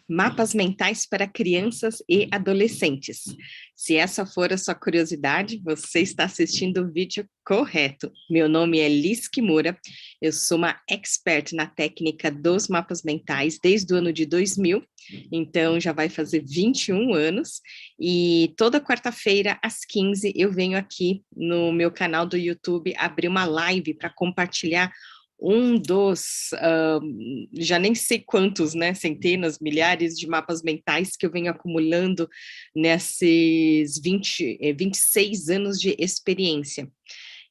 Mapas mentais para crianças e adolescentes. Se essa for a sua curiosidade, você está assistindo o vídeo correto. Meu nome é Liz Kimura, eu sou uma expert na técnica dos mapas mentais desde o ano de 2000, então já vai fazer 21 anos, e toda quarta-feira às 15 eu venho aqui no meu canal do YouTube abrir uma live para compartilhar um dos, já nem sei quantos, né, centenas, milhares de mapas mentais que eu venho acumulando nesses 26 anos de experiência.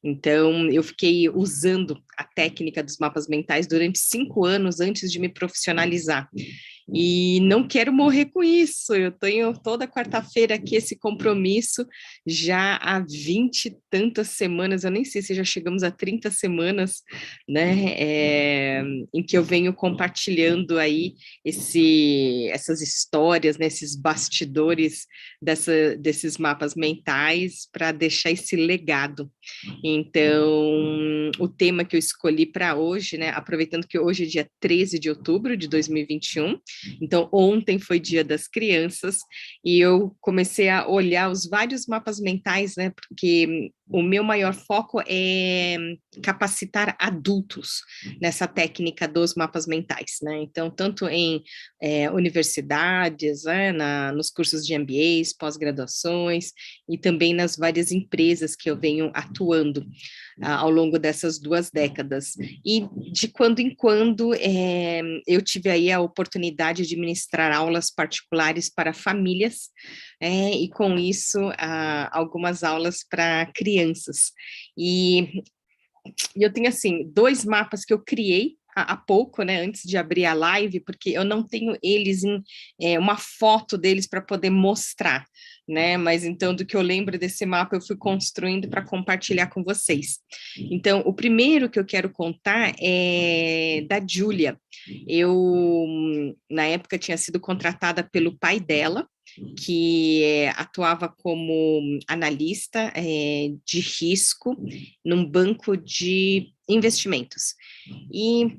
Então, eu fiquei usando a técnica dos mapas mentais durante 5 anos antes de me profissionalizar. E não quero morrer com isso, eu tenho toda quarta-feira aqui esse compromisso, já há 20 e tantas semanas, eu nem sei se já chegamos a 30 semanas, né, em que eu venho compartilhando aí essas histórias, né, esses bastidores desses mapas mentais, para deixar esse legado. Então, o tema que eu escolhi para hoje, né, aproveitando que hoje é dia 13 de outubro de 2021, então ontem foi Dia das Crianças, e eu comecei a olhar os vários mapas mentais, né, porque o meu maior foco é capacitar adultos nessa técnica dos mapas mentais, né, então tanto em universidades, né, nos cursos de MBAs, pós-graduações, e também nas várias empresas que eu venho atuando ao longo dessas 2 décadas. E de quando em quando eu tive aí a oportunidade de ministrar aulas particulares para famílias, e com isso algumas aulas para crianças. E eu tenho assim 2 mapas que eu criei há pouco, né, antes de abrir a live, porque eu não tenho eles em uma foto deles para poder mostrar, né, mas então do que eu lembro desse mapa eu fui construindo para compartilhar com vocês. Então, o primeiro que eu quero contar é da Júlia. Eu, na época, tinha sido contratada pelo pai dela, que atuava como analista de risco num banco de investimentos. E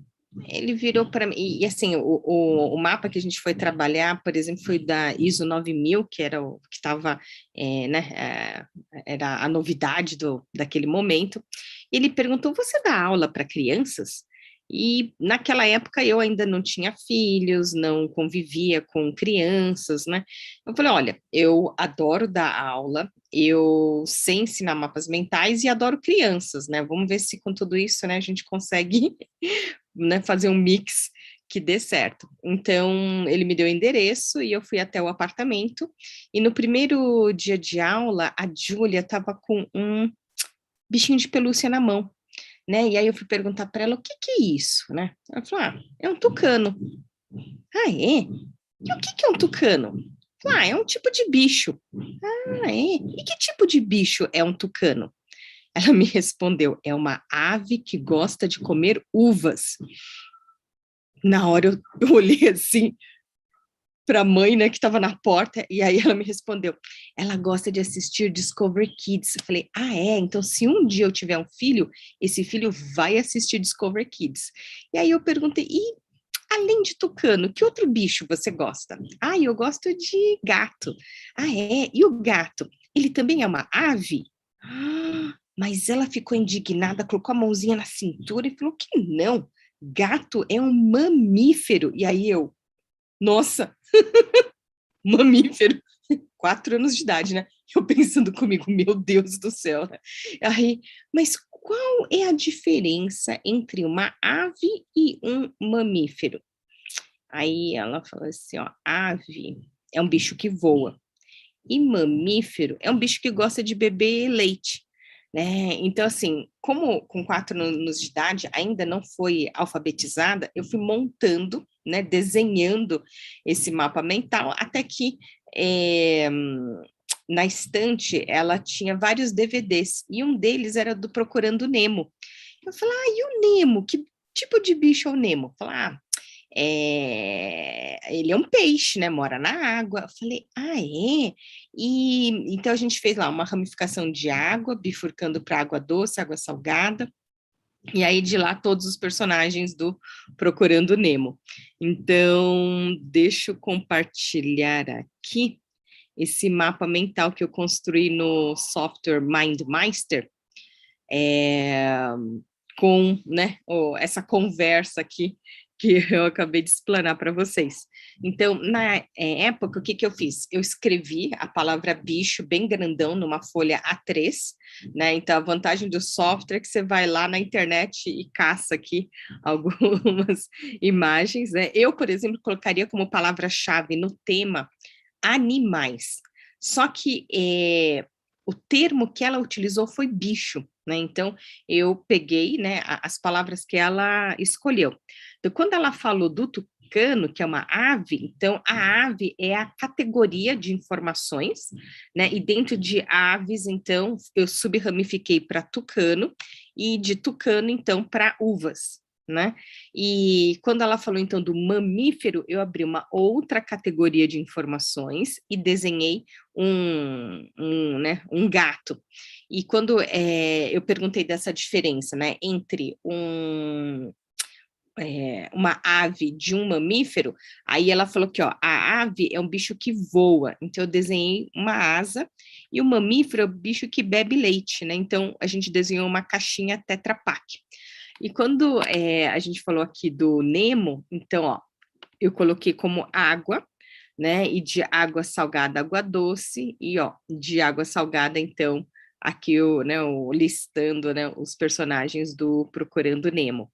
ele virou para mim, e assim, o mapa que a gente foi trabalhar, por exemplo, foi da ISO 9000, que era o que estava, né, era a novidade daquele momento. E ele perguntou: você dá aula para crianças? E naquela época eu ainda não tinha filhos, não convivia com crianças, né? Eu falei: olha, eu adoro dar aula, eu sei ensinar mapas mentais e adoro crianças, né? Vamos ver se com tudo isso, né, a gente consegue né, fazer um mix que dê certo. Então, ele me deu o endereço e eu fui até o apartamento, e no primeiro dia de aula, a Júlia estava com um bichinho de pelúcia na mão, né, e aí eu fui perguntar para ela: o que que é isso, né? Ela falou: ah, é um tucano. Ah, é? E o que que é um tucano? Ah, é um tipo de bicho. Ah, é? E que tipo de bicho é um tucano? Ela me respondeu: é uma ave que gosta de comer uvas. Na hora eu olhei assim para a mãe, né, que estava na porta, e aí ela me respondeu: ela gosta de assistir Discovery Kids. Eu falei: ah, é? Então, se um dia eu tiver um filho, esse filho vai assistir Discovery Kids. E aí eu perguntei: e além de tucano, que outro bicho você gosta? Ah, eu gosto de gato. Ah, é? E o gato? Ele também é uma ave? Ah, mas ela ficou indignada, colocou a mãozinha na cintura e falou que não, gato é um mamífero. E aí eu, nossa, mamífero, 4 anos de idade, né? Eu pensando comigo, meu Deus do céu, né? Aí, mas qual é a diferença entre uma ave e um mamífero? Aí ela falou assim, ó: ave é um bicho que voa, e mamífero é um bicho que gosta de beber leite, né? Então, assim, como com 4 anos de idade ainda não foi alfabetizada, eu fui montando, né, desenhando esse mapa mental, até que na estante ela tinha vários DVDs, e um deles era do Procurando Nemo. Eu falei: ah, e o Nemo? Que tipo de bicho é o Nemo? Eu falei: ah, ele é um peixe, né? Mora na água. Eu falei: ah, é? E então a gente fez lá uma ramificação de água, bifurcando para água doce, água salgada. E aí de lá todos os personagens do Procurando Nemo. Então, deixa eu compartilhar aqui esse mapa mental que eu construí no software MindMeister, com, né, essa conversa aqui que eu acabei de explanar para vocês. Então, na época, o que eu fiz? Eu escrevi a palavra bicho bem grandão numa folha A3, né? Então, a vantagem do software é que você vai lá na internet e caça aqui algumas imagens, né? Eu, por exemplo, colocaria como palavra-chave no tema animais. Só que o termo que ela utilizou foi bicho, né? Então, eu peguei, né, as palavras que ela escolheu. Então, quando ela falou do tucano, que é uma ave, então a ave é a categoria de informações, né? E dentro de aves, então, eu subramifiquei para tucano, e de tucano, então, para uvas, né? E quando ela falou, então, do mamífero, eu abri uma outra categoria de informações e desenhei um gato. E quando eu perguntei dessa diferença, né, entre uma ave de um mamífero, aí ela falou que, ó, a ave é um bicho que voa, então eu desenhei uma asa, e o mamífero é o bicho que bebe leite, né, então a gente desenhou uma caixinha Tetra Pak. E quando a gente falou aqui do Nemo, então, ó, eu coloquei como água, né, e de água salgada, água doce, e, ó, de água salgada, então, aqui o listando, né, os personagens do Procurando Nemo.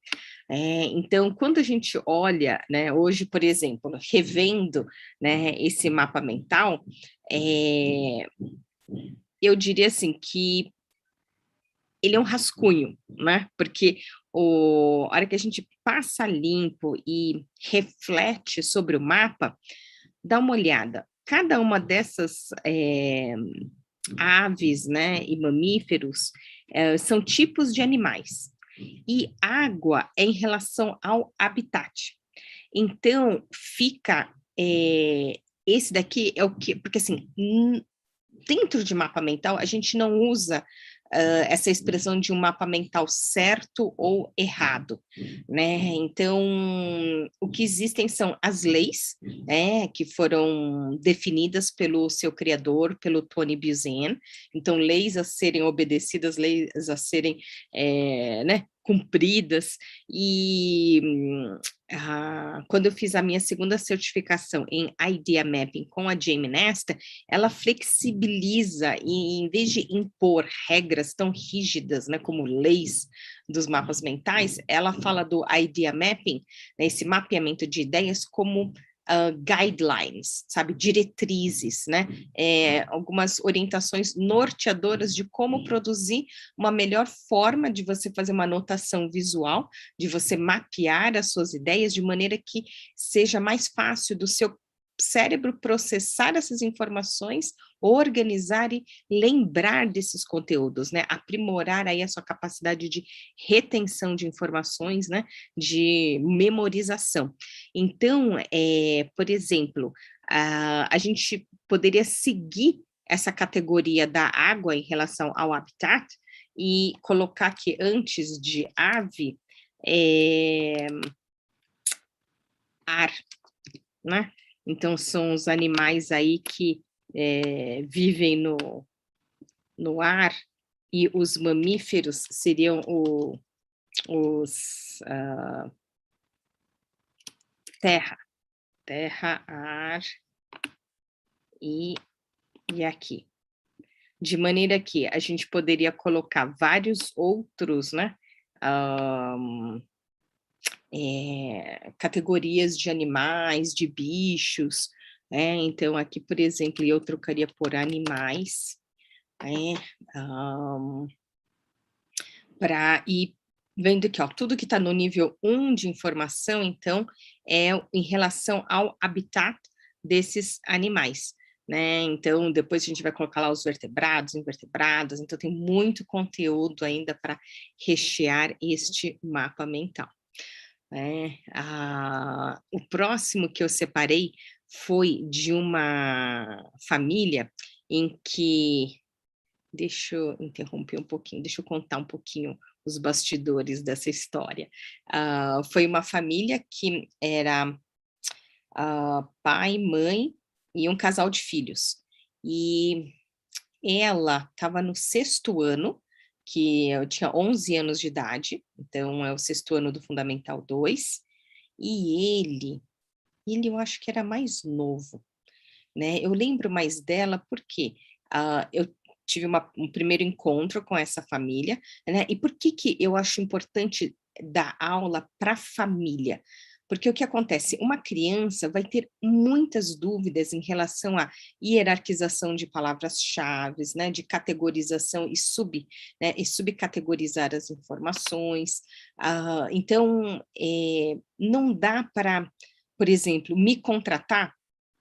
Então, quando a gente olha, né, hoje, por exemplo, revendo, né, esse mapa mental, eu diria assim que ele é um rascunho, né? Porque a hora que a gente passa limpo e reflete sobre o mapa, dá uma olhada. Cada uma dessas aves, né, e mamíferos são tipos de animais. E água é em relação ao habitat. Então, fica. Esse daqui é o que. Porque, assim, dentro de mapa mental, a gente não usa essa expressão de um mapa mental certo ou errado, né? Então, o que existem são as leis, né, que foram definidas pelo seu criador, pelo Tony Buzan. Então, leis a serem obedecidas, leis a serem, né, cumpridas. E quando eu fiz a minha segunda certificação em Idea Mapping com a Jamie Nesta, ela flexibiliza e, em vez de impor regras tão rígidas, né, como leis dos mapas mentais, ela fala do Idea Mapping, né, esse mapeamento de ideias, como guidelines, sabe, diretrizes, né, algumas orientações norteadoras de como produzir uma melhor forma de você fazer uma anotação visual, de você mapear as suas ideias de maneira que seja mais fácil do seu cérebro processar essas informações, organizar e lembrar desses conteúdos, né? Aprimorar aí a sua capacidade de retenção de informações, né? De memorização. Então, por exemplo, a gente poderia seguir essa categoria da água em relação ao habitat e colocar aqui antes de ave, ar, né? Então, são os animais aí que vivem no ar, e os mamíferos seriam os terra, ar e aqui. De maneira que a gente poderia colocar vários outros, né, categorias de animais, de bichos, né? Então, aqui, por exemplo, eu trocaria por animais, né? Para ir vendo que, ó, tudo que está no nível 1 de informação, então, é em relação ao habitat desses animais, né? Então, depois a gente vai colocar lá os vertebrados, invertebrados, então tem muito conteúdo ainda para rechear este mapa mental. O próximo que eu separei foi de uma família em que, deixa eu interromper um pouquinho, deixa eu contar um pouquinho os bastidores dessa história. Foi uma família que era pai, mãe e um casal de filhos. E ela estava no 6º ano, que eu tinha 11 anos de idade, então é o 6º ano do Fundamental 2, e ele eu acho que era mais novo, né, eu lembro mais dela porque, eu tive um primeiro encontro com essa família, né, e por que que eu acho importante dar aula para a família? Porque o que acontece, uma criança vai ter muitas dúvidas em relação à hierarquização de palavras-chaves, né, de categorização e subcategorizar as informações, então, não dá para, por exemplo, me contratar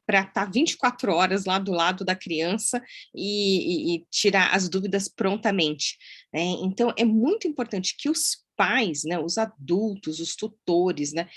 para estar 24 horas lá do lado da criança e tirar as dúvidas prontamente, né. Então é muito importante que os pais, né, os adultos, os tutores, né,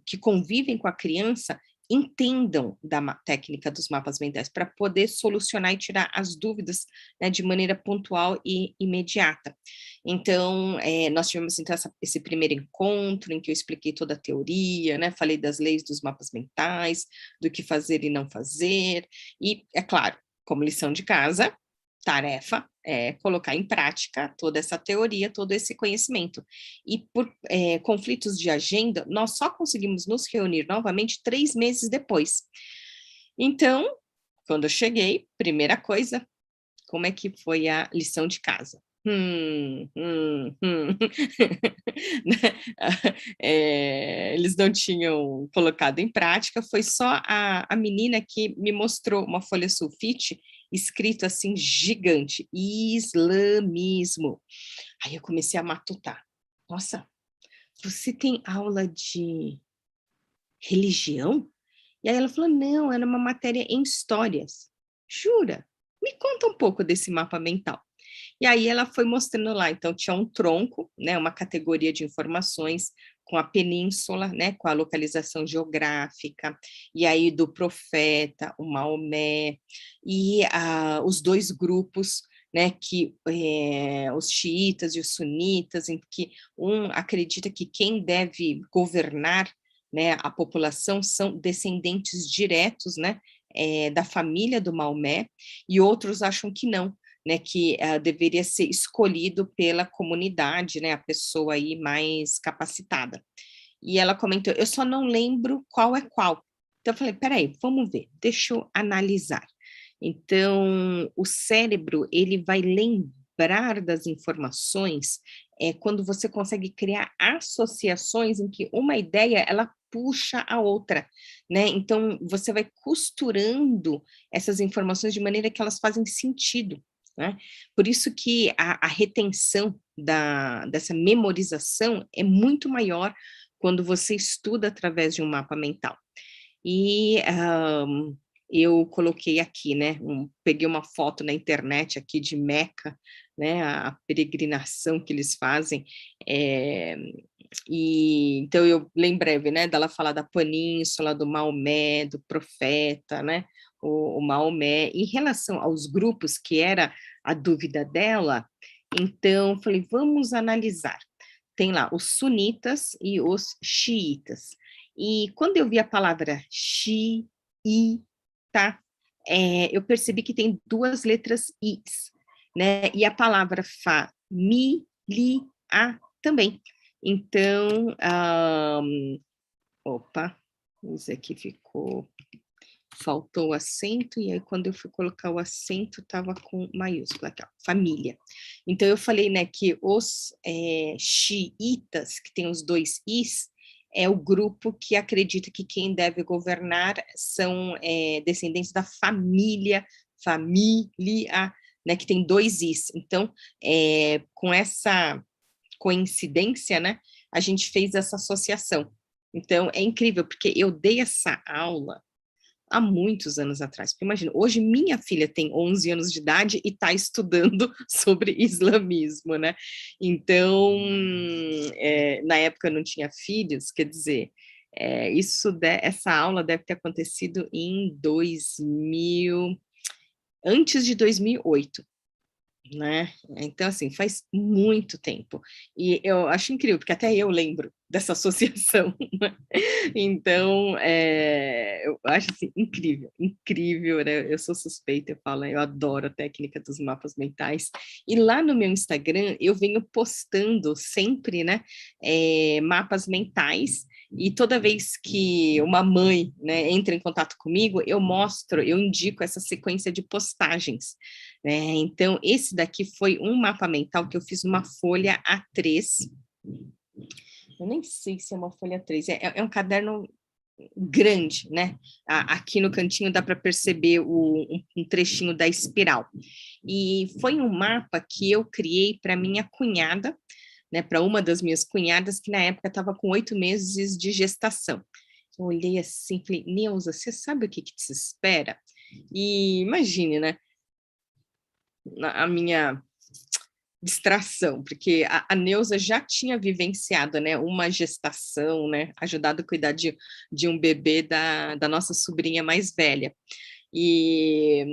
que convivem com a criança, entendam da técnica dos mapas mentais, para poder solucionar e tirar as dúvidas, né, de maneira pontual e imediata. Então, nós tivemos então esse primeiro encontro em que eu expliquei toda a teoria, né, falei das leis dos mapas mentais, do que fazer e não fazer, e é claro, como lição de casa, tarefa é colocar em prática toda essa teoria, todo esse conhecimento. E por conflitos de agenda, nós só conseguimos nos reunir novamente 3 meses depois. Então, quando eu cheguei, primeira coisa, como é que foi a lição de casa? Né, eles não tinham colocado em prática, foi só a menina que me mostrou uma folha sulfite escrito assim gigante, islamismo. Aí eu comecei a matutar. Nossa, você tem aula de religião? E aí ela falou: "Não, era uma matéria em histórias". Jura? Me conta um pouco desse mapa mental. E aí ela foi mostrando lá, então tinha um tronco, né, uma categoria de informações com a península, né, com a localização geográfica, e aí do profeta, o Maomé, e os 2 grupos, né, que os xiitas e os sunitas, em que um acredita que quem deve governar, né, a população são descendentes diretos, né, da família do Maomé, e outros acham que não, né, que deveria ser escolhido pela comunidade, né, a pessoa aí mais capacitada. E ela comentou: "Eu só não lembro qual é qual". Então eu falei: "Espera aí, vamos ver, deixa eu analisar". Então, o cérebro, ele vai lembrar das informações, quando você consegue criar associações em que uma ideia, ela puxa a outra, né, então você vai costurando essas informações de maneira que elas fazem sentido, né. Por isso que a retenção dessa memorização é muito maior quando você estuda através de um mapa mental. E, eu coloquei aqui, né, peguei uma foto na internet aqui de Meca, né, a peregrinação que eles fazem, eh, e então eu lembrei, né, dela falar da península, do Maomé, do profeta, né, o Maomé. Em relação aos grupos, que era a dúvida dela, então falei: "Vamos analisar". Tem lá os sunitas e os xiitas. E quando eu vi a palavra xiita, eu percebi que tem 2 letras is, né, e a palavra família também. Então, opa, isso aqui faltou o acento, e aí quando eu fui colocar o acento estava com maiúscula aqui, ó, família. Então eu falei, né, que os xiitas, que tem os 2 is, é o grupo que acredita que quem deve governar são descendentes da família, né, que tem 2 is. Então, com essa coincidência, né, a gente fez essa associação. Então é incrível, porque eu dei essa aula há muitos anos atrás, porque imagina, hoje minha filha tem 11 anos de idade e está estudando sobre islamismo, né. Então, na época eu não tinha filhos, quer dizer, essa aula deve ter acontecido em 2000, antes de 2008. né? Então, assim, faz muito tempo. E eu acho incrível, porque até eu lembro dessa associação, né? Então, eu acho, assim, incrível, incrível, né? Eu sou suspeita, eu falo, eu adoro a técnica dos mapas mentais. E lá no meu Instagram, eu venho postando sempre, né, mapas mentais, e toda vez que uma mãe, né, entra em contato comigo, eu mostro, eu indico essa sequência de postagens, né? Então, esse daqui foi um mapa mental que eu fiz uma folha A3. Eu nem sei se é uma folha A3, é um caderno grande, né? Aqui no cantinho dá para perceber um trechinho da espiral. E foi um mapa que eu criei para minha cunhada, né? Para uma das minhas cunhadas, que na época estava com 8 meses de gestação. Eu olhei assim e falei, Neuza, você sabe o que te espera? E imagine, né? A minha distração, porque a Neuza já tinha vivenciado, né, uma gestação, né, ajudado a cuidar de um bebê da nossa sobrinha mais velha. E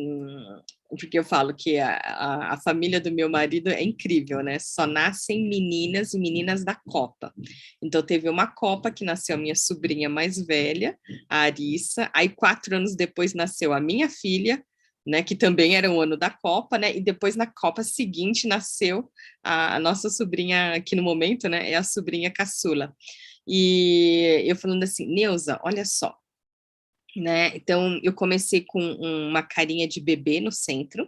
porque eu falo que a família do meu marido é incrível, né? Só nascem meninas e meninas da Copa. Então, teve uma Copa que nasceu a minha sobrinha mais velha, a Arissa. Aí, 4 anos depois, nasceu a minha filha, né? Que também era o ano da Copa, né? E depois, na Copa seguinte, nasceu a nossa sobrinha, que no momento, né? É a sobrinha caçula. E eu falando assim, Neuza, olha só, né? Então, eu comecei com uma carinha de bebê no centro,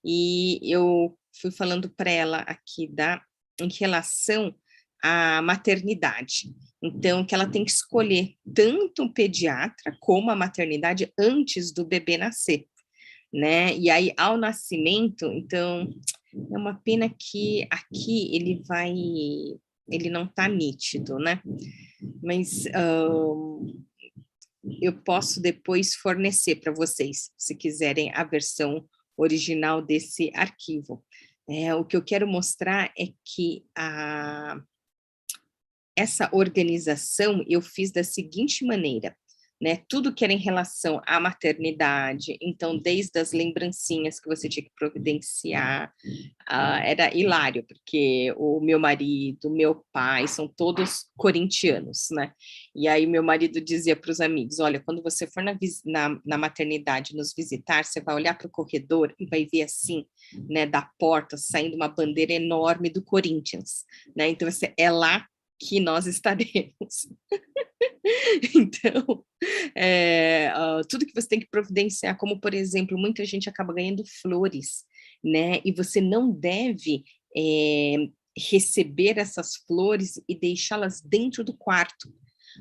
e eu fui falando para ela aqui em relação à maternidade. Então, que ela tem que escolher tanto o pediatra como a maternidade antes do bebê nascer, né? E aí, ao nascimento, então, é uma pena que aqui ele não tá nítido, né? Mas eu posso depois fornecer para vocês, se quiserem a versão original desse arquivo. O que eu quero mostrar é que essa organização eu fiz da seguinte maneira, né? Tudo que era em relação à maternidade, então, desde as lembrancinhas que você tinha que providenciar, era hilário, porque o meu marido, meu pai, são todos corintianos, né? E aí meu marido dizia para os amigos, olha, quando você for na maternidade nos visitar, você vai olhar para o corredor e vai ver assim, né, da porta, saindo uma bandeira enorme do Corinthians, né? Então, é lá que nós estaremos. Então, tudo que você tem que providenciar, como, por exemplo, muita gente acaba ganhando flores, né? E você não deve receber essas flores e deixá-las dentro do quarto,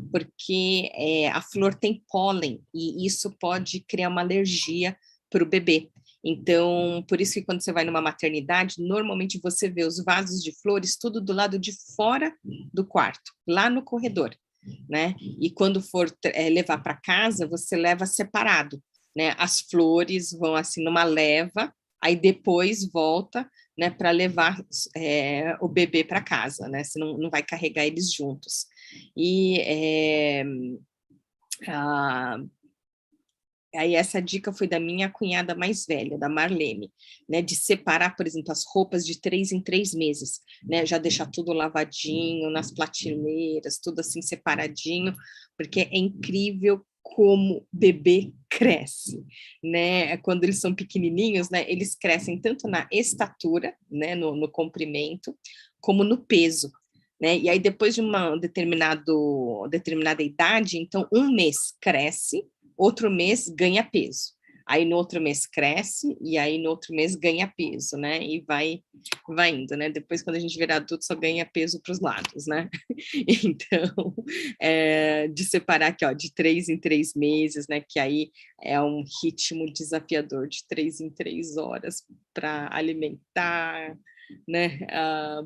porque a flor tem pólen e isso pode criar uma alergia para o bebê. Então, por isso que quando você vai numa maternidade, normalmente você vê os vasos de flores tudo do lado de fora do quarto, lá no corredor, né? E quando for levar para casa, você leva separado, né? As flores vão assim numa leva, aí depois volta, né, para levar o bebê para casa, né? Você não vai carregar eles juntos. E a, aí essa dica foi da minha cunhada mais velha, da Marlene, né, de separar, por exemplo, as roupas de 3 em 3 meses, né, já deixar tudo lavadinho, nas prateleiras, tudo assim separadinho, porque é incrível como bebê cresce, né, quando eles são pequenininhos, né, eles crescem tanto na estatura, né, no comprimento, como no peso, né, e aí depois de uma determinada idade, então 1 mês cresce, outro mês ganha peso. Aí no outro mês cresce, e aí no outro mês ganha peso, né? E vai indo, né? Depois, quando a gente vira adulto, só ganha peso para os lados, né? Então, de separar aqui, ó, de 3 em 3 meses, né? Que aí é um ritmo desafiador de 3 em 3 horas para alimentar, né?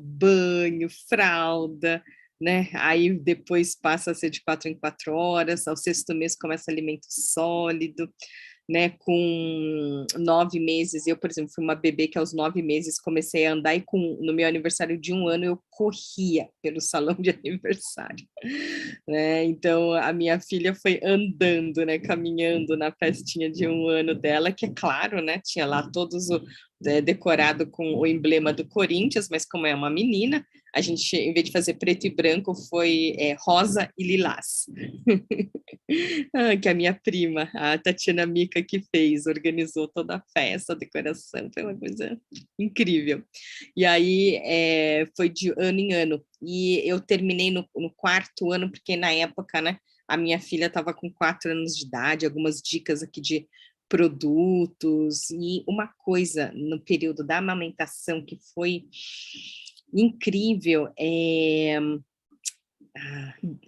Banho, fralda, né? Aí depois passa a ser de 4 em 4 horas, ao 6º mês começa alimento sólido, né, com 9 meses, eu, por exemplo, fui uma bebê que aos 9 meses comecei a andar e no meu aniversário de 1 ano eu corria pelo salão de aniversário, né, então a minha filha foi andando, né, caminhando na festinha de 1 ano dela, que é claro, né, tinha lá decorado com o emblema do Corinthians, mas como é uma menina, a gente, em vez de fazer preto e branco, foi rosa e lilás. Que a minha prima, a Tatiana Mica, que fez, organizou toda a festa, a decoração, foi uma coisa incrível. E aí foi de ano em ano. E eu terminei no 4º ano, porque na época, né, a minha filha estava com 4 anos de idade, algumas dicas aqui de produtos, e uma coisa no período da amamentação que foi incrível,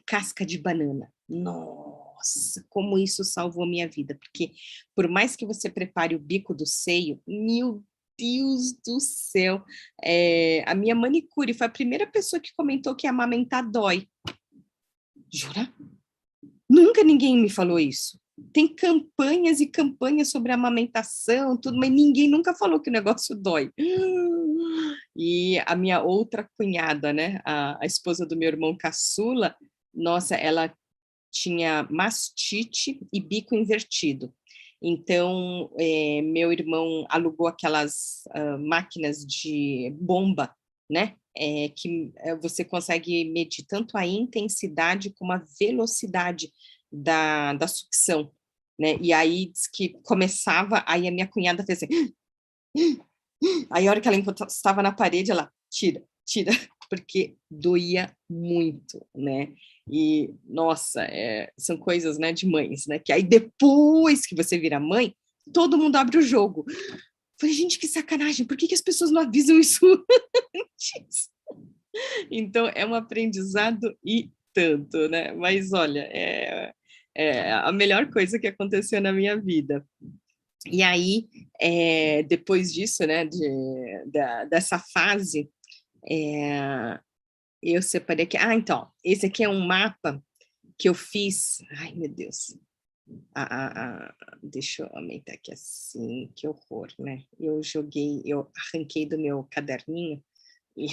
casca de banana. Nossa, como isso salvou minha vida, porque por mais que você prepare o bico do seio, meu Deus do céu, a minha manicure foi a primeira pessoa que comentou que amamentar dói. Jura? Nunca ninguém me falou isso. Tem campanhas e campanhas sobre amamentação, tudo, mas ninguém nunca falou que o negócio dói. E a minha outra cunhada, né, a esposa do meu irmão caçula, nossa, ela tinha mastite e bico invertido. Então, meu irmão alugou aquelas máquinas de bomba, né? Que você consegue medir tanto a intensidade como a velocidade da sucção, né? E aí diz que começava, aí a minha cunhada fez assim, aí a hora que ela encostava na parede, ela tira, tira, porque doía muito, né? E, nossa, são coisas, né, de mães, né? Que aí depois que você vira mãe, todo mundo abre o jogo. Falei, gente, que sacanagem, por que as pessoas não avisam isso antes? Então, é um aprendizado e tanto, né? Mas, olha, é a melhor coisa que aconteceu na minha vida. E aí, depois disso, né, dessa fase, eu separei aqui. Então, esse aqui é um mapa que eu fiz. Ai, meu Deus. Deixa eu aumentar aqui assim, que horror, né? Eu arranquei do meu caderninho e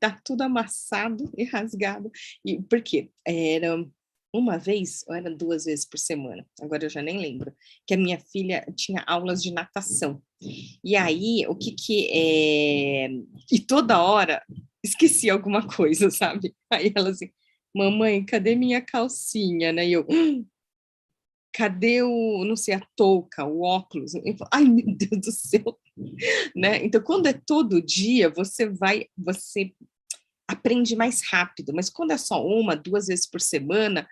tá tudo amassado e rasgado. E por quê? Era uma vez, ou era 2 vezes por semana, agora eu já nem lembro, que a minha filha tinha aulas de natação. E aí, e toda hora esquecia alguma coisa, sabe? Aí ela assim, mamãe, cadê minha calcinha, né? E eu, cadê não sei, a touca, o óculos? Ai, meu Deus do céu, né? Então, quando é todo dia, você aprende mais rápido, mas quando é só 1, 2 vezes por semana,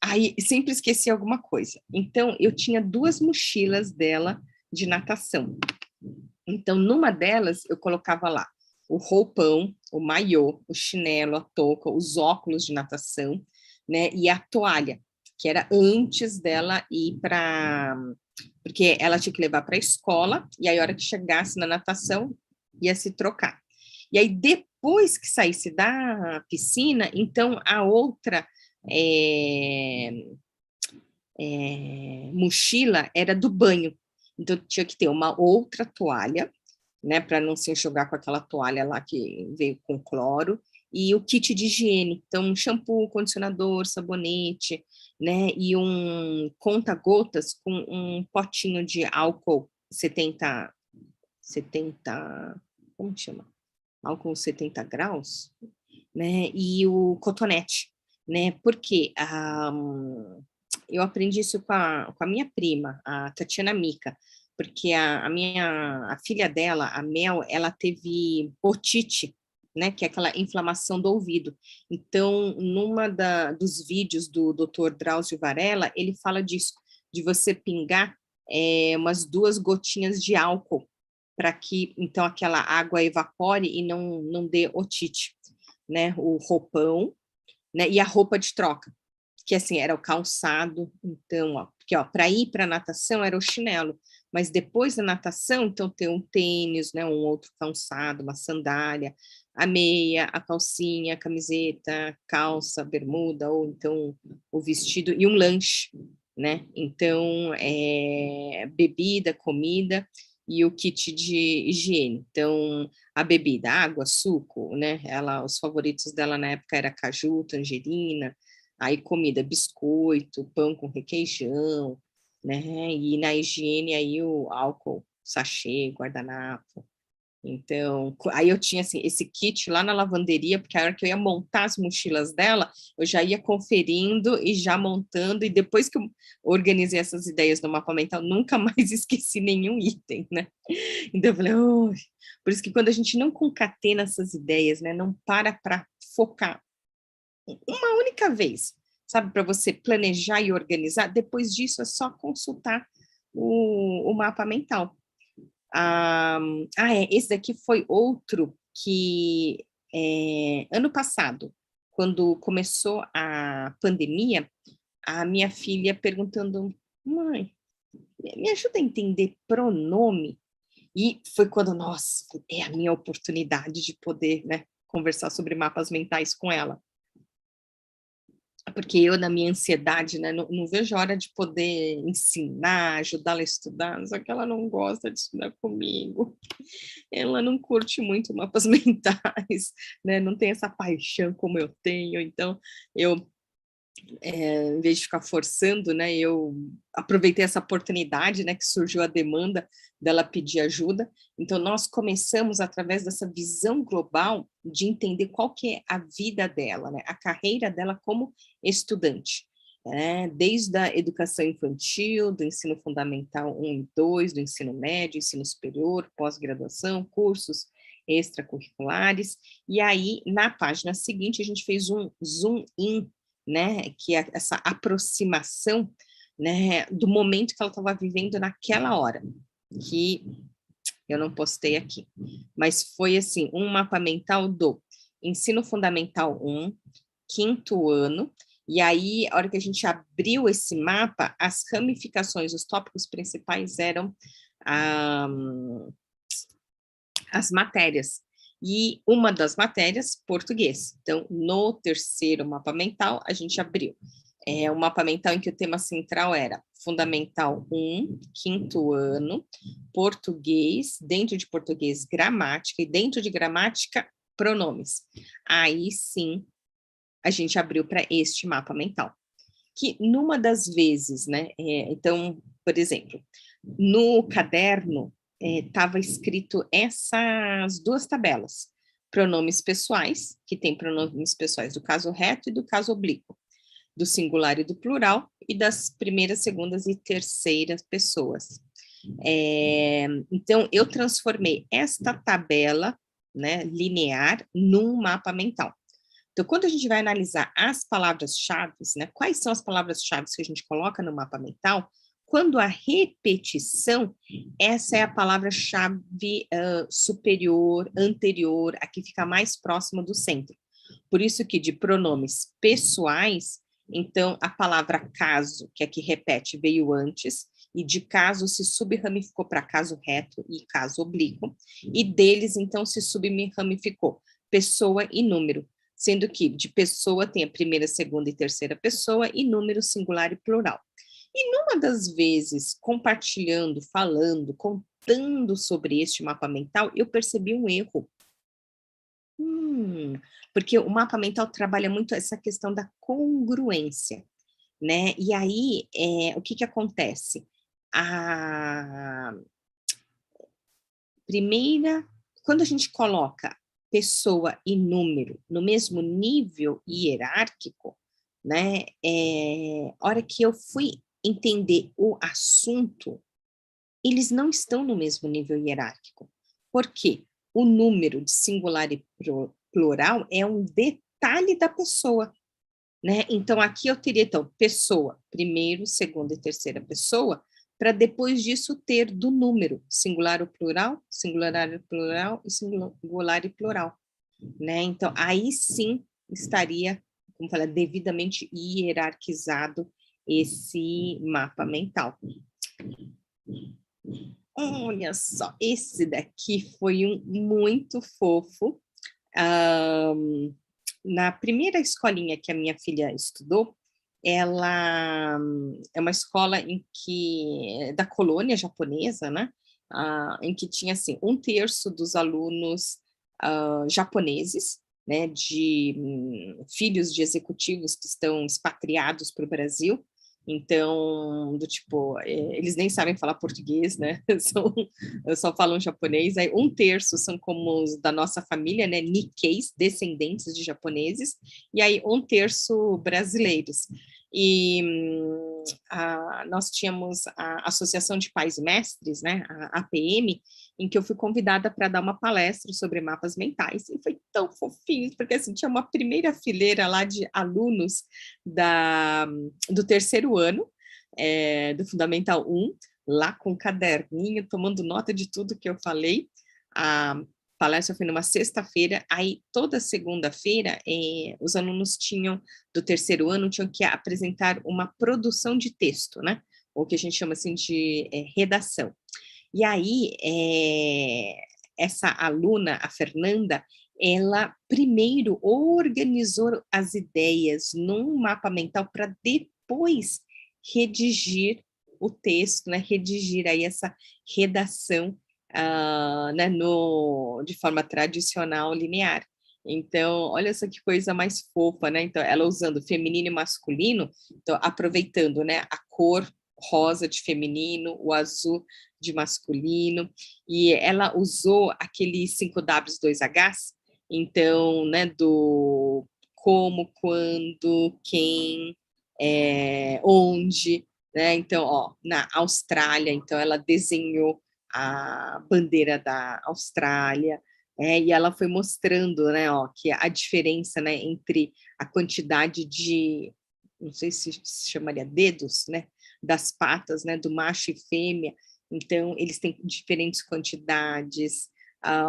aí sempre esqueci alguma coisa. Então, eu tinha 2 mochilas dela de natação. Então, numa delas, eu colocava lá o roupão, o maiô, o chinelo, a touca, os óculos de natação, né, e a toalha, que era antes dela ir para... Porque ela tinha que levar para a escola, e aí, a hora que chegasse na natação, ia se trocar. E aí, depois que saísse da piscina, então, a outra mochila era do banho. Então, tinha que ter uma outra toalha, né, para não se enxugar com aquela toalha lá que veio com cloro, e o kit de higiene, então shampoo, condicionador, sabonete, né, e um conta-gotas com um potinho de álcool 70, como chama? Álcool 70 graus, né, e o cotonete, né, porque eu aprendi isso com a minha prima, a Tatiana Mica, porque a filha dela, a Mel, ela teve otite, né, que é aquela inflamação do ouvido. Então, dos vídeos do Dr. Drauzio Varela, ele fala disso, de você pingar umas 2 gotinhas de álcool, para que, então, aquela água evapore e não dê otite, né, o roupão, né, e a roupa de troca, que assim, era o calçado, então, ó, porque, ó, para ir para a natação era o chinelo, mas depois da natação, então, tem um tênis, né, um outro calçado, uma sandália, a meia, a calcinha, a camiseta, calça, bermuda, ou então o vestido, e um lanche, né? Então, bebida, comida e o kit de higiene. Então, a bebida, água, suco, né? Os favoritos dela na época era caju, tangerina, aí comida, biscoito, pão com requeijão, né? E na higiene aí o álcool, sachê, guardanapo. Então, aí eu tinha assim, esse kit lá na lavanderia, porque a hora que eu ia montar as mochilas dela, eu já ia conferindo e já montando, e depois que eu organizei essas ideias no mapa mental, nunca mais esqueci nenhum item, né? Então eu falei, oh. Por isso que quando a gente não concatena essas ideias, né, não para focar uma única vez, sabe, para você planejar e organizar, depois disso é só consultar o mapa mental. Esse daqui foi outro que, ano passado, quando começou a pandemia, a minha filha perguntando: "Mãe, me ajuda a entender pronome?" E foi quando, nossa, é a minha oportunidade de poder, né, conversar sobre mapas mentais com ela. Porque eu, na minha ansiedade, né, não vejo a hora de poder ensinar, ajudá-la a estudar, só que ela não gosta de estudar comigo. Ela não curte muito mapas mentais, né, não tem essa paixão como eu tenho, então eu, em vez de ficar forçando, né, eu aproveitei essa oportunidade, né, que surgiu a demanda dela pedir ajuda, então nós começamos através dessa visão global de entender qual que é a vida dela, né, a carreira dela como estudante, né, desde a educação infantil, do ensino fundamental 1 e 2, do ensino médio, ensino superior, pós-graduação, cursos extracurriculares, e aí na página seguinte a gente fez um zoom in, né, que é essa aproximação, né, do momento que ela estava vivendo naquela hora, que eu não postei aqui, mas foi assim, um mapa mental do ensino fundamental 1, quinto ano, e aí, a hora que a gente abriu esse mapa, as ramificações, os tópicos principais eram as matérias. E uma das matérias, português. Então, no terceiro mapa mental, a gente abriu. Um mapa mental em que o tema central era Fundamental 1, quinto ano, português, dentro de português, gramática, e dentro de gramática, pronomes. Aí sim, a gente abriu para este mapa mental. Que numa das vezes, né? Então, por exemplo, no caderno estava escrito essas duas tabelas: pronomes pessoais, que tem pronomes pessoais do caso reto e do caso oblíquo, do singular e do plural, e das primeiras, segundas e terceiras pessoas. Então, eu transformei esta tabela, né, linear num mapa mental. Então, quando a gente vai analisar as palavras-chave, né, quais são as palavras-chave que a gente coloca no mapa mental, quando a repetição, essa é a palavra-chave superior, anterior, a que fica mais próxima do centro. Por isso que de pronomes pessoais, então a palavra caso, que é que repete, veio antes, e de caso se subramificou para caso reto e caso oblíquo, e deles, então, se subramificou pessoa e número, sendo que de pessoa tem a primeira, segunda e terceira pessoa, e número singular e plural. E numa das vezes, compartilhando, falando, contando sobre este mapa mental, eu percebi um erro. Porque o mapa mental trabalha muito essa questão da congruência, né? E aí, o que que acontece? A primeira, quando a gente coloca pessoa e número no mesmo nível hierárquico, né? A hora que eu fui entender o assunto, eles não estão no mesmo nível hierárquico. Por quê? O número de singular e plural é um detalhe da pessoa, né? Então, aqui eu teria, então, pessoa, primeiro, segunda e terceira pessoa, para depois disso ter do número, singular e plural e singular e plural, né? Então, aí sim estaria, como falar, devidamente hierarquizado esse mapa mental. Olha só, esse daqui foi um muito fofo. Na primeira escolinha que a minha filha estudou, ela é uma escola da colônia japonesa, né? Em que tinha assim, 1/3 dos alunos japoneses, né, de filhos de executivos que estão expatriados para o Brasil. Então, do tipo, eles nem sabem falar português, né? Só falam japonês. Aí 1/3 são como os da nossa família, né? Nikkeis, descendentes de japoneses, e aí 1/3 brasileiros. E nós tínhamos a Associação de Pais e Mestres, né? A APM, em que eu fui convidada para dar uma palestra sobre mapas mentais, e foi tão fofinho, porque assim, tinha uma primeira fileira lá de alunos do terceiro ano, do Fundamental 1, lá com um caderninho, tomando nota de tudo que eu falei. A palestra foi numa sexta-feira, aí toda segunda-feira os alunos do terceiro ano tinham que apresentar uma produção de texto, né? O que a gente chama assim de redação. E aí, essa aluna, a Fernanda, ela primeiro organizou as ideias num mapa mental para depois redigir o texto, né? Redigir aí essa redação, né? De forma tradicional, linear. Então, olha só que coisa mais fofa, né? Então, ela usando feminino e masculino, então, aproveitando, né, a cor rosa de feminino, o azul de masculino, e ela usou aquele 5Ws, 2Hs, então, né, do como, quando, quem, onde, né? Então, ó, na Austrália, então ela desenhou a bandeira da Austrália, e ela foi mostrando, né, ó, que a diferença, né, entre a quantidade de, não sei se chamaria dedos, né, das patas, né, do macho e fêmea. Então, eles têm diferentes quantidades.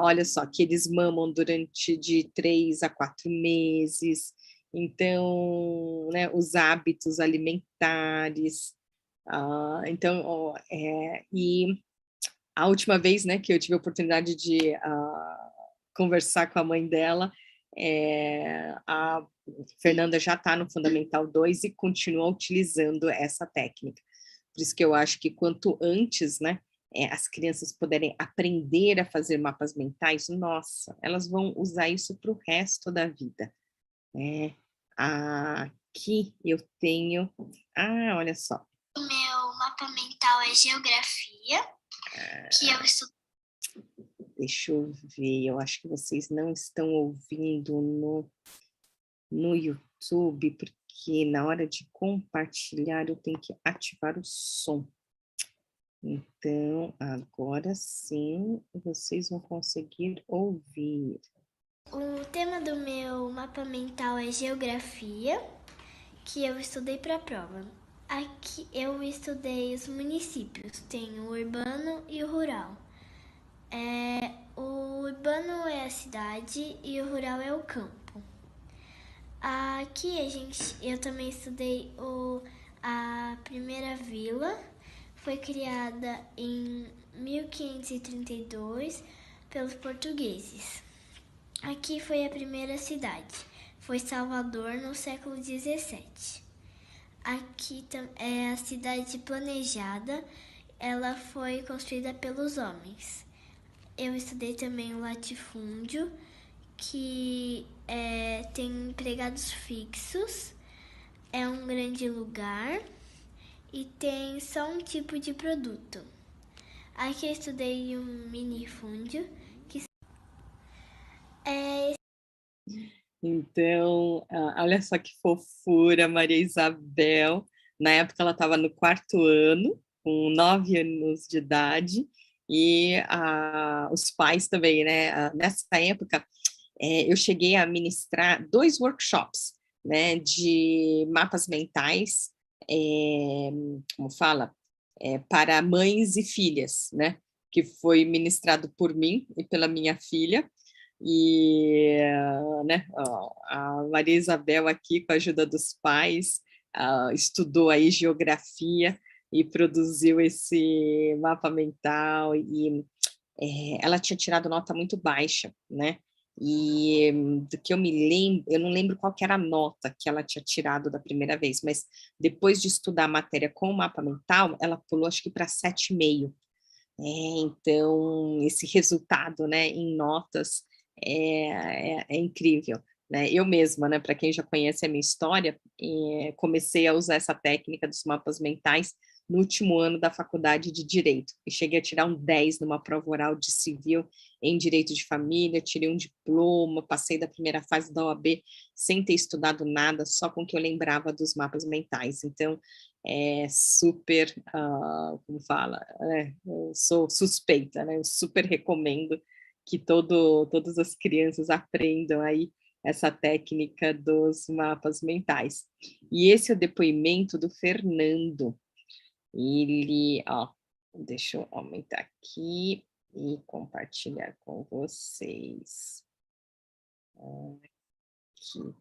Olha só, que eles mamam durante de 3 a 4 meses. Então, né, os hábitos alimentares. Então, e a última vez, né, que eu tive a oportunidade de conversar com a mãe dela, a Fernanda já está no Fundamental 2 e continua utilizando essa técnica. Por isso que eu acho que quanto antes, né, as crianças puderem aprender a fazer mapas mentais, nossa, elas vão usar isso para o resto da vida. Aqui eu tenho... olha só. O meu mapa mental é geografia, que eu estudo. Deixa eu ver, eu acho que vocês não estão ouvindo no YouTube, porque na hora de compartilhar eu tenho que ativar o som. Então, agora sim, vocês vão conseguir ouvir. O tema do meu mapa mental é geografia, que eu estudei para a prova. Aqui eu estudei os municípios, tem o urbano e o rural. O urbano é a cidade e o rural é o campo. Aqui eu também estudei a primeira vila, foi criada em 1532 pelos portugueses. Aqui foi a primeira cidade, foi Salvador no século 17. Aqui é a cidade planejada, ela foi construída pelos homens. Eu estudei também o latifúndio, que tem empregados fixos, é um grande lugar e tem só um tipo de produto. Aqui eu estudei um minifúndio, que Então, olha só que fofura, Maria Isabel. Na época ela estava no 4º ano, com 9 anos de idade, e os pais também, né? Nessa época, eu cheguei a ministrar 2 workshops, né, de mapas mentais, como fala? Para mães e filhas, né? Que foi ministrado por mim e pela minha filha. E, né, a Maria Isabel aqui, com a ajuda dos pais, estudou aí geografia e produziu esse mapa mental, e ela tinha tirado nota muito baixa, né? E do que eu me lembro, eu não lembro qual que era a nota que ela tinha tirado da primeira vez, mas depois de estudar a matéria com o mapa mental, ela pulou acho que para 7,5. Então, esse resultado, né, em notas é incrível, né? Eu mesma, né, para quem já conhece a minha história, comecei a usar essa técnica dos mapas mentais no último ano da faculdade de Direito, e cheguei a tirar um 10 numa prova oral de civil em Direito de Família, tirei um diploma, passei da primeira fase da OAB sem ter estudado nada, só com o que eu lembrava dos mapas mentais. Então, é super, como fala, eu sou suspeita, né? Eu super recomendo que todas as crianças aprendam aí essa técnica dos mapas mentais. E esse é o depoimento do Fernando. Ele, ó, deixa eu aumentar aqui e compartilhar com vocês. Aqui.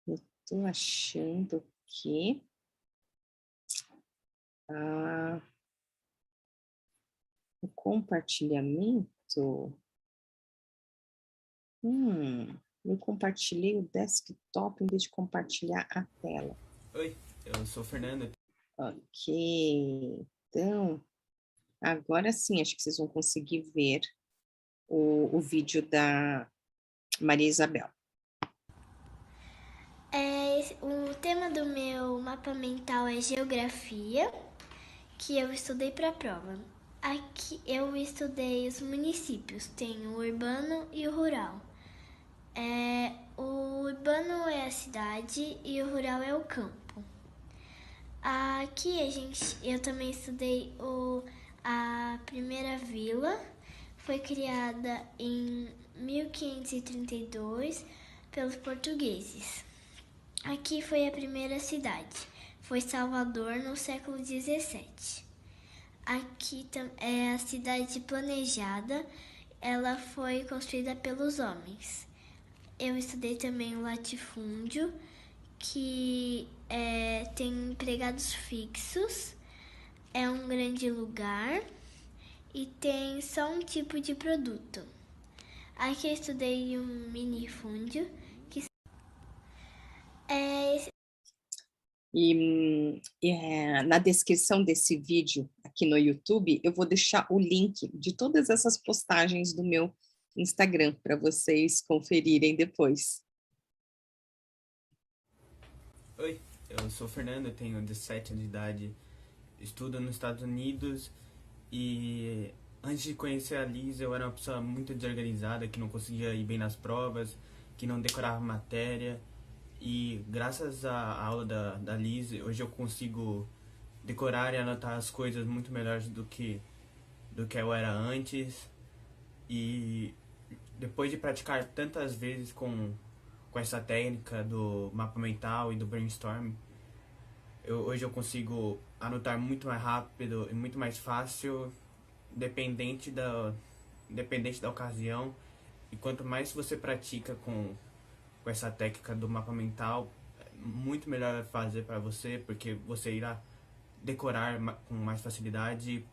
Eu tô achando que o compartilhamento. Eu compartilhei o desktop em vez de compartilhar a tela. Oi, eu sou o Fernando. Ok, então, agora sim, acho que vocês vão conseguir ver o vídeo da Maria Isabel. O tema do meu mapa mental é geografia, que eu estudei para a prova. Aqui eu estudei os municípios, tem o urbano e o rural. O urbano é a cidade e o rural é o campo. Aqui eu também estudei a primeira vila, foi criada em 1532 pelos portugueses. Aqui foi a primeira cidade, foi Salvador no século 17. Aqui é a cidade planejada, ela foi construída pelos homens. Eu estudei também o latifúndio, que tem empregados fixos, é um grande lugar e tem só um tipo de produto. Aqui eu estudei um minifúndio, que na descrição desse vídeo aqui no YouTube, eu vou deixar o link de todas essas postagens do meu Instagram para vocês conferirem depois. Oi, eu sou o Fernando, eu tenho 17 anos de idade, estudo nos Estados Unidos e antes de conhecer a Liz eu era uma pessoa muito desorganizada, que não conseguia ir bem nas provas, que não decorava matéria e graças à aula da Liz hoje eu consigo decorar e anotar as coisas muito melhores do que eu era antes e depois de praticar tantas vezes com essa técnica do mapa mental e do brainstorm, hoje eu consigo anotar muito mais rápido e muito mais fácil, dependente da ocasião. E quanto mais você pratica com essa técnica do mapa mental, muito melhor vai fazer para você, porque você irá decorar com mais facilidade.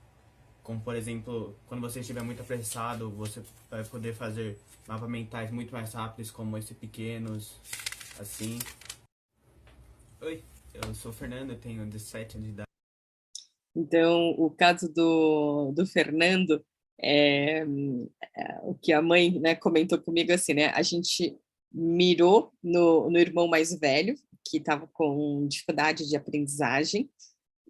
Como, por exemplo, quando você estiver muito apressado, você vai poder fazer mapas mentais muito mais rápidos, como esse pequenos, assim. Oi, eu sou o Fernando, eu tenho 17 anos de idade. Então, o caso do Fernando, o que a mãe, né, comentou comigo assim, né, a gente mirou no irmão mais velho, que estava com dificuldade de aprendizagem,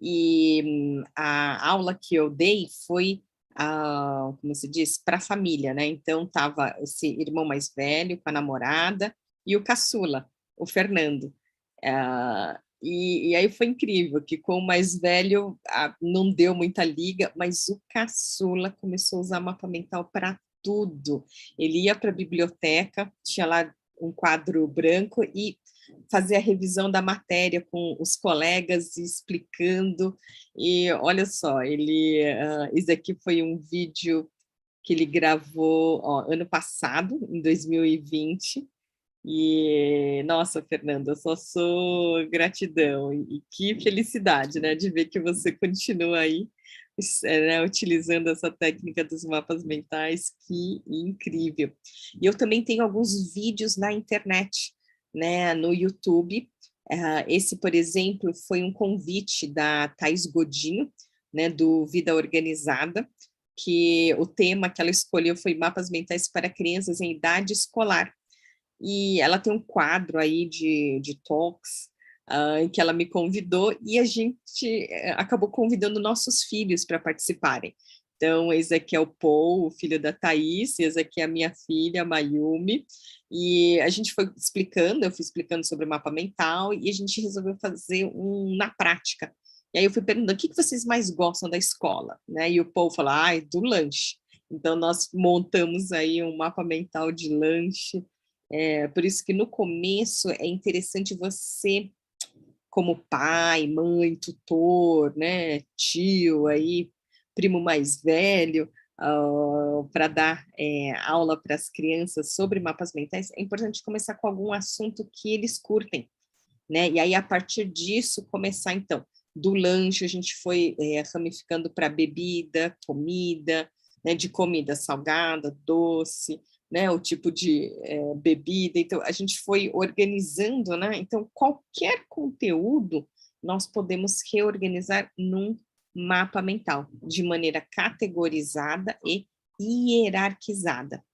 e a aula que eu dei foi, como se diz, para a família, né? Então, estava esse irmão mais velho com a namorada e o caçula, o Fernando. E aí foi incrível, que com o mais velho não deu muita liga, mas o caçula começou a usar mapa mental para tudo. Ele ia para a biblioteca, tinha lá um quadro branco e fazer a revisão da matéria com os colegas, explicando, e olha só, esse aqui foi um vídeo que ele gravou ano passado, em 2020, e, nossa, Fernanda, eu só sou gratidão, e que felicidade, né, de ver que você continua aí né, utilizando essa técnica dos mapas mentais, que incrível. E eu também tenho alguns vídeos na internet, né, no YouTube. Esse, por exemplo, foi um convite da Thaís Godinho, né, do Vida Organizada, que o tema que ela escolheu foi mapas mentais para crianças em idade escolar. E ela tem um quadro aí de talks, em que ela me convidou, e a gente acabou convidando nossos filhos para participarem. Então, esse aqui é o Paul, o filho da Thaís, e esse aqui é a minha filha, a Mayumi, e a gente foi explicando, eu fui explicando sobre o mapa mental, e a gente resolveu fazer um na prática. E aí eu fui perguntando, o que vocês mais gostam da escola? Né? E o Paul falou, do lanche. Então, nós montamos aí um mapa mental de lanche. Por isso que no começo é interessante você, como pai, mãe, tutor, né, tio, aí, primo mais velho, para dar aula para as crianças sobre mapas mentais, é importante começar com algum assunto que eles curtem, né? E aí, a partir disso, começar, então, do lanche, a gente foi ramificando para bebida, comida, né, de comida salgada, doce, né, o tipo de bebida. Então, a gente foi organizando, né? Então, qualquer conteúdo nós podemos reorganizar num mapa mental, de maneira categorizada e hierarquizada.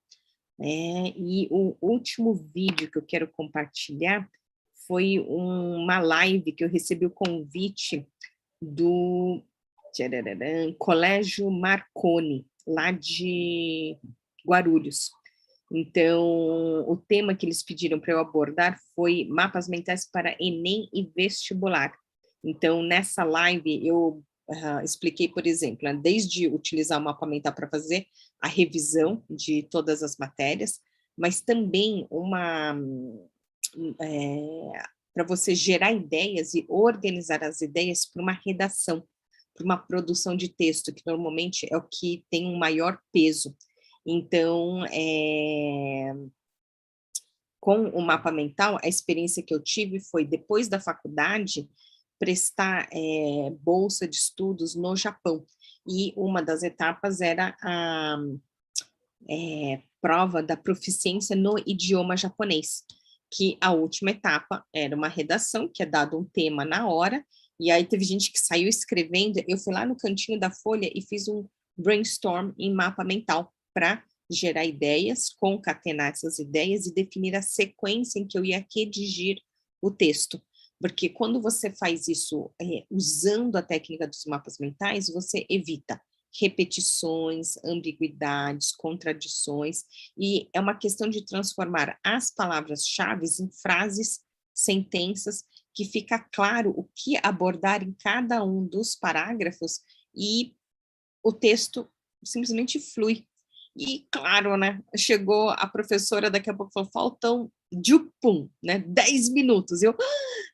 E o último vídeo que eu quero compartilhar foi uma live que eu recebi o convite do Colégio Marconi, lá de Guarulhos. Então, o tema que eles pediram para eu abordar foi mapas mentais para Enem e vestibular. Então, nessa live, eu expliquei, por exemplo, né, desde utilizar o mapa mental para fazer a revisão de todas as matérias, mas também para você gerar ideias e organizar as ideias para uma redação, para uma produção de texto, que normalmente é o que tem um maior peso. Então, com o mapa mental, a experiência que eu tive foi, depois da faculdade, prestar bolsa de estudos no Japão. E uma das etapas era a prova da proficiência no idioma japonês, que a última etapa era uma redação, que é dado um tema na hora, e aí teve gente que saiu escrevendo, eu fui lá no cantinho da folha e fiz um brainstorm em mapa mental, para gerar ideias, concatenar essas ideias e definir a sequência em que eu ia redigir o texto. Porque quando você faz isso usando a técnica dos mapas mentais, você evita repetições, ambiguidades, contradições, e é uma questão de transformar as palavras-chave em frases, sentenças, que fica claro o que abordar em cada um dos parágrafos, e o texto simplesmente flui. E, claro, né, chegou a professora, daqui a pouco falou, faltam, pum, né, 10 minutos. Eu,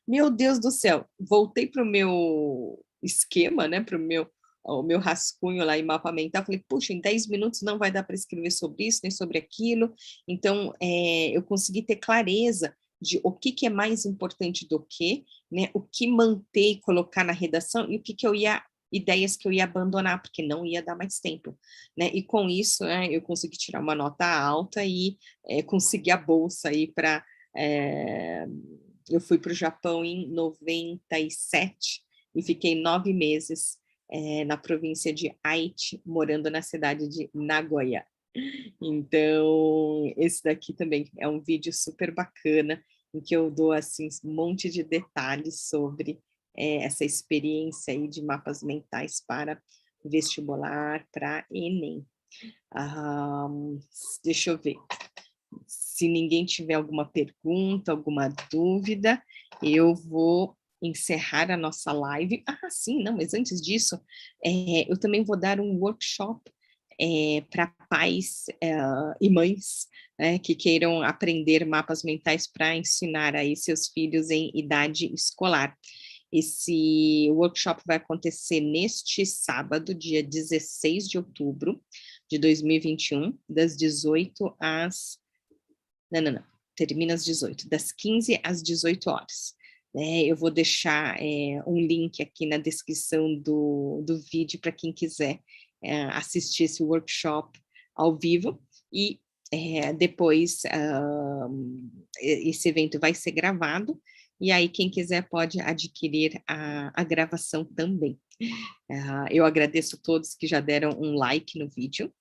meu Deus do céu, voltei para o meu esquema, né, para o meu rascunho lá em mapa mental, falei, puxa, em 10 minutos não vai dar para escrever sobre isso, nem sobre aquilo. Então, eu consegui ter clareza de o que é mais importante do que, né, o que manter e colocar na redação, e o que eu ia ideias que eu ia abandonar, porque não ia dar mais tempo, né? E com isso, eu consegui tirar uma nota alta e consegui a bolsa aí para... eu fui para o Japão em 97 e fiquei 9 meses na província de Aichi, morando na cidade de Nagoya. Então, esse daqui também é um vídeo super bacana, em que eu dou assim, um monte de detalhes sobre essa experiência aí de mapas mentais para vestibular, para Enem. Deixa eu ver. Se ninguém tiver alguma pergunta, alguma dúvida, eu vou encerrar a nossa live. Sim, não, mas antes disso, eu também vou dar um workshop para pais e mães, né, que queiram aprender mapas mentais para ensinar aí seus filhos em idade escolar. Esse workshop vai acontecer neste sábado, dia 16 de outubro de 2021, das 18 às... Não, termina às 18, das 15 às 18 horas. Eu vou deixar um link aqui na descrição do vídeo para quem quiser assistir esse workshop ao vivo, e depois esse evento vai ser gravado, e aí quem quiser pode adquirir a gravação também. Eu agradeço a todos que já deram um like no vídeo,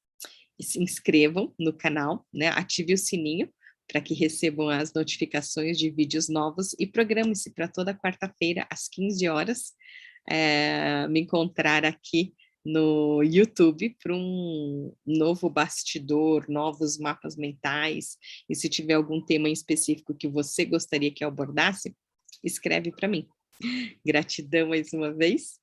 e se inscrevam no canal, né? Ative o sininho para que recebam as notificações de vídeos novos, e programe-se para toda quarta-feira às 15 horas me encontrar aqui no YouTube para um novo bastidor, novos mapas mentais, e se tiver algum tema em específico que você gostaria que eu abordasse, escreve para mim. Gratidão mais uma vez.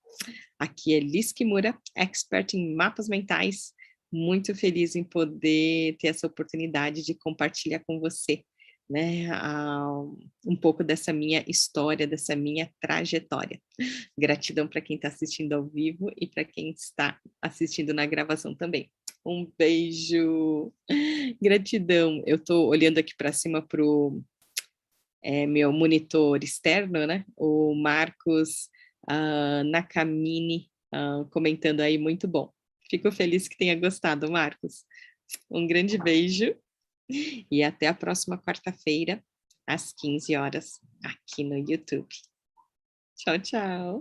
Aqui é Liz Kimura, expert em mapas mentais, muito feliz em poder ter essa oportunidade de compartilhar com você, né, um pouco dessa minha história, dessa minha trajetória. Gratidão para quem está assistindo ao vivo e para quem está assistindo na gravação também. Um beijo, gratidão. Eu estou olhando aqui para cima para o meu monitor externo, né? O Marcos Nakamine comentando aí, muito bom. Fico feliz que tenha gostado, Marcos. Um grande beijo e até a próxima quarta-feira, às 15 horas, aqui no YouTube. Tchau, tchau.